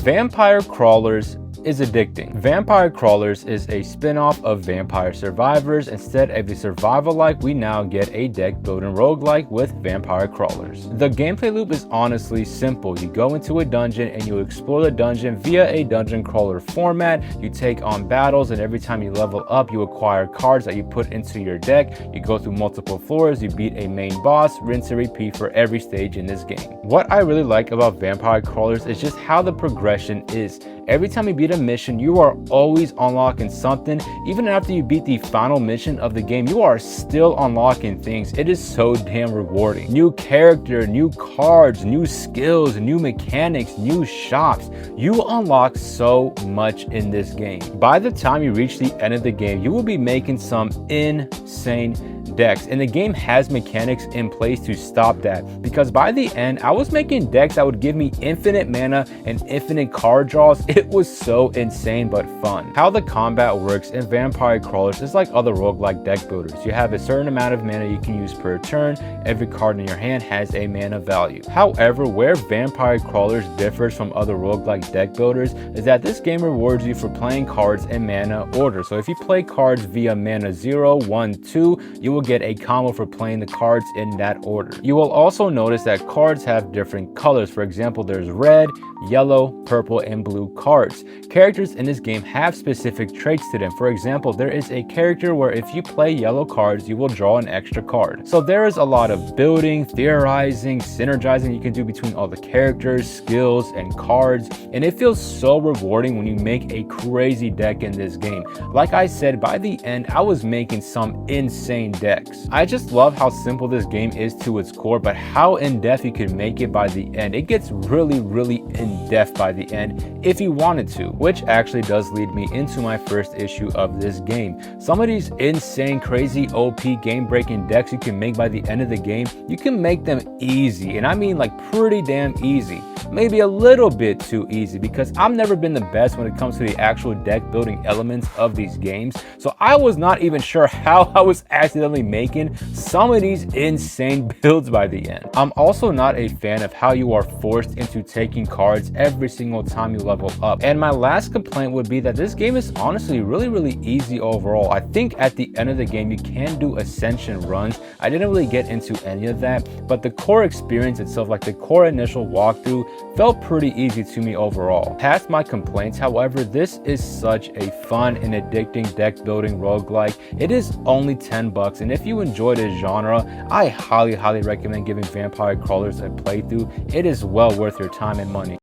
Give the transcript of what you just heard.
Vampire Crawlers is addicting. Vampire Crawlers is a spin-off of Vampire Survivors. Instead of a survival-like, we now get a deck building roguelike with Vampire Crawlers. The gameplay loop is honestly simple. You go into a dungeon and you explore the dungeon via a dungeon crawler format. You take on battles, and every time you level up, you acquire cards that you put into your deck. You go through multiple floors, you beat a main boss, rinse and repeat for every stage in this game. What I really like about Vampire Crawlers is just how the progression is. Every time you beat a mission, you are always unlocking something. Even after you beat the final mission of the game, you are still unlocking things. It is so damn rewarding. New character, new cards, new skills, new mechanics, new shops. You unlock so much in this game. By the time you reach the end of the game, you will be making some insane decks, and the game has mechanics in place to stop that, because by the end I was making decks that would give me infinite mana and infinite card draws. It was so insane but fun. How the combat works in Vampire Crawlers is like other roguelike deck builders. You have a certain amount of mana you can use per turn. Every card in your hand has a mana value. However, where Vampire Crawlers differs from other roguelike deck builders is that this game rewards you for playing cards in mana order. So if you play cards via mana 0, 1, 2, you will get a combo for playing the cards in that order. You will also notice that cards have different colors. For example, there's red, yellow, purple, and blue cards. Characters in this game have specific traits to them. For example, there is a character where if you play yellow cards, you will draw an extra card. So there is a lot of building, theorizing, synergizing you can do between all the characters, skills, and cards, and it feels so rewarding when you make a crazy deck in this game. Like I said, by the end, I was making some insane decks. I just love how simple this game is to its core, but how in-depth you can make it by the end. It gets really in-depth by the end if you wanted to, which actually does lead me into my first issue of this game. Some of these insane, crazy, OP, game-breaking decks you can make by the end of the game, you can make them easy, and I mean like pretty damn easy. Maybe a little bit too easy, because I've never been the best when it comes to the actual deck building elements of these games, so I was not even sure how I was accidentally making some of these insane builds by the end. I'm also not a fan of how you are forced into taking cards every single time you level up, and my last complaint would be that this game is honestly really easy overall. I think at the end of the game you can do ascension runs. I didn't really get into any of that, but the core experience itself, like the core initial walkthrough, felt pretty easy to me overall. Past my complaints, however, this is such a fun and addicting deck building roguelike. It is only $10, and if you enjoy this genre, I highly recommend giving Vampire Crawlers a playthrough. It is well worth your time and money.